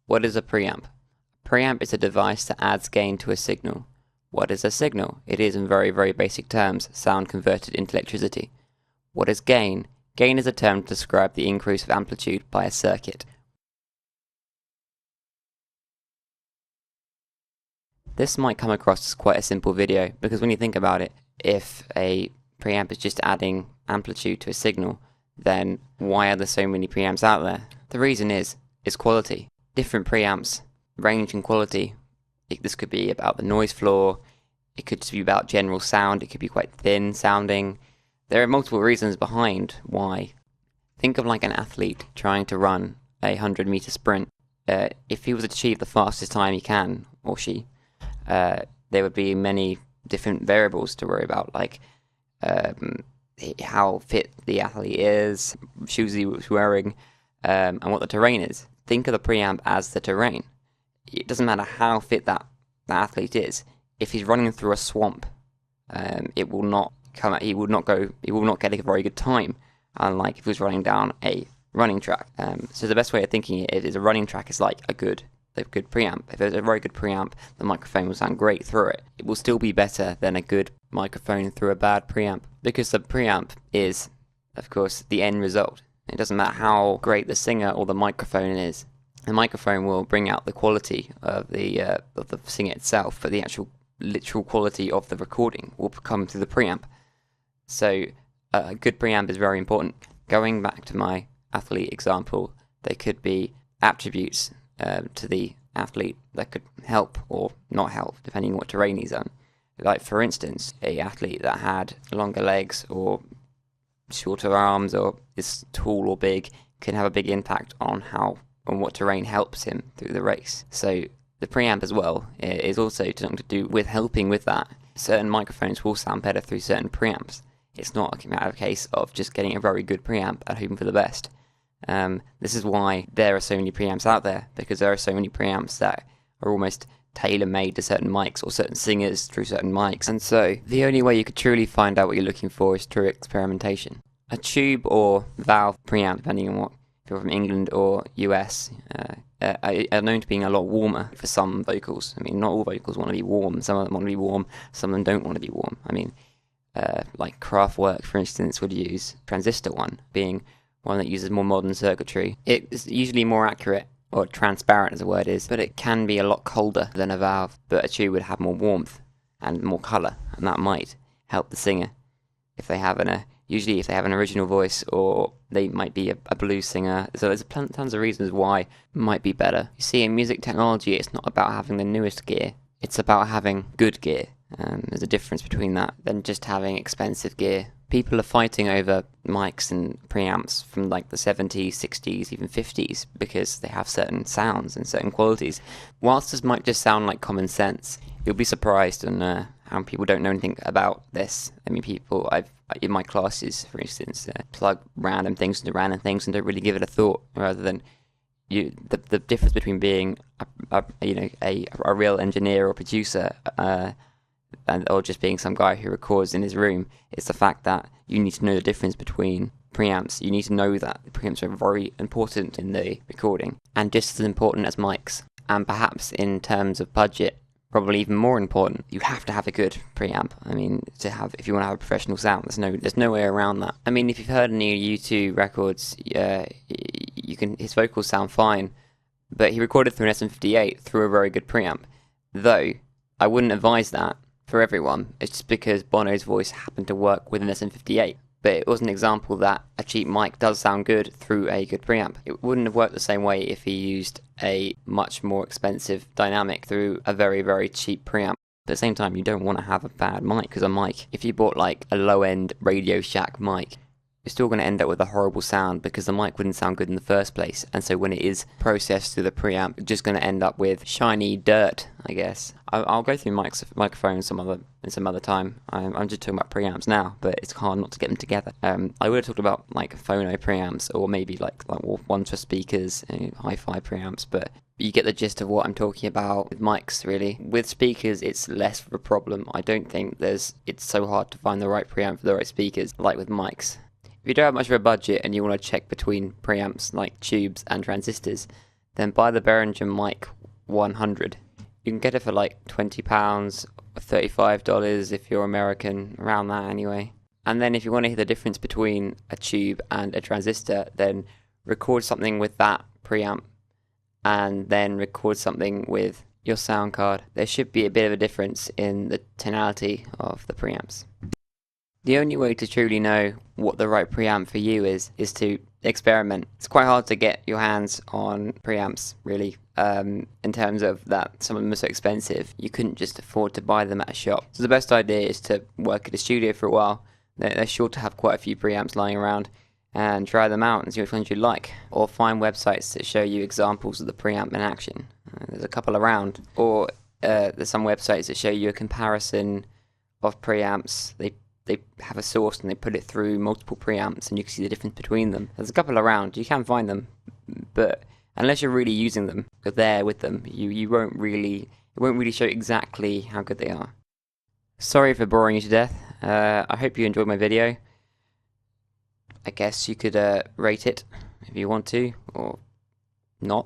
What is a preamp? A preamp is a device that adds gain to a signal. What is a signal? It is, in very, very basic terms, sound converted into electricity. What is gain? Gain is a term to describe the increase of amplitude by a circuit. This might come across as quite a simple video, because when you think about it, if a preamp is just adding amplitude to a signal, then why are there so many preamps out there? The reason is quality. Different preamps range in quality. This could be about the noise floor, it could just be about general sound, it could be quite thin sounding. There are multiple reasons behind why. Think of like an athlete trying to run a 100-meter sprint. If he was to achieve the fastest time he can, or she, there would be many different variables to worry about, like how fit the athlete is, shoes he was wearing, and what the terrain is. Think of the preamp as the terrain. It doesn't matter how fit that athlete is. If he's running through a swamp, it will not come out. He will not get a very good time, unlike if he was running down a running track. So the best way of thinking it is a running track is like a good preamp. If there's a very good preamp, the microphone will sound great through it. It will still be better than a good microphone through a bad preamp, because the preamp is, of course, the end result. It doesn't matter how great the singer or the microphone is. The microphone will bring out the quality of the singer itself, but the actual literal quality of the recording will come through the preamp. So a good preamp is very important. Going back to my athlete example, there could be attributes to the athlete that could help or not help, depending on what terrain he's on. Like, for instance, a athlete that had longer legs or shorter arms or is tall or big can have a big impact on what terrain helps him through the race. So the preamp as well is also something to do with helping with that. Certain microphones will sound better through certain preamps. It's not a matter of case of just getting a very good preamp and hoping for the best. This is why there are so many preamps out there, because there are so many preamps that are almost tailor-made to certain mics or certain singers through certain mics. And so the only way you could truly find out what you're looking for is through experimentation. A tube or valve preamp, depending on if you're from England or US, are known to being a lot warmer for some vocals. I mean, not all vocals want to be warm. Some of them want to be warm, some of them don't want to be warm. I mean, like Kraftwerk, for instance, would use transistor one, being one that uses more modern circuitry. It's usually more accurate, or transparent as the word is, but it can be a lot colder than a valve. But a tube would have more warmth and more colour, and that might help the singer if they have usually if they have an original voice, or they might be a blues singer. So there's tons of reasons why it might be better. You see, in music technology, it's not about having the newest gear, it's about having good gear. There's a difference between that than just having expensive gear. People are fighting over mics and preamps from like the 70s, 60s, even 50s, because they have certain sounds and certain qualities. Whilst this might just sound like common sense, you'll be surprised on how people don't know anything about this. I mean, in my classes, for instance, plug random things into random things and don't really give it a thought, rather than the difference between being a real engineer or producer or just being some guy who records in his room is the fact that you need to know the difference between preamps. You need to know that the preamps are very important in the recording, and just as important as mics. And perhaps in terms of budget, probably even more important, you have to have a good preamp. I mean, if you want to have a professional sound, there's no way around that. I mean, if you've heard any U2 records, his vocals sound fine, but he recorded through an SM58 through a very good preamp. Though I wouldn't advise that for everyone. It's just because Bono's voice happened to work with an SM58. But it was an example that a cheap mic does sound good through a good preamp. It wouldn't have worked the same way if he used a much more expensive dynamic through a very, very cheap preamp. But at the same time, you don't want to have a bad mic, because a mic, if you bought like a low-end Radio Shack mic, you're still going to end up with a horrible sound, because the mic wouldn't sound good in the first place. And so when it is processed through the preamp, you're just going to end up with shiny dirt, I guess. I'll go through microphones some other time. I'm just talking about preamps now, but it's hard not to get them together. I would have talked about like phono preamps, or maybe like ones for speakers, hi-fi preamps, but you get the gist of what I'm talking about with mics, really. With speakers, it's less of a problem. I don't think it's so hard to find the right preamp for the right speakers, like with mics. If you don't have much of a budget and you want to check between preamps like tubes and transistors, then buy the Behringer mic 100. You can get it for like £20 or $35 if you're American, around that anyway. And then if you want to hear the difference between a tube and a transistor, then record something with that preamp and then record something with your sound card. There should be a bit of a difference in the tonality of the preamps. The only way to truly know what the right preamp for you is to experiment. It's quite hard to get your hands on preamps, really, in terms of that some of them are so expensive, you couldn't just afford to buy them at a shop. So the best idea is to work at a studio for a while. They're sure to have quite a few preamps lying around, and try them out and see which ones you like. Or find websites that show you examples of the preamp in action. There's a couple around. Or there's some websites that show you a comparison of preamps. They have a source and they put it through multiple preamps and you can see the difference between them. There's a couple around. You can find them, but unless you're really using them, you're there with them, it won't really show exactly how good they are. Sorry for boring you to death. I hope you enjoyed my video. I guess you could rate it if you want to, or not.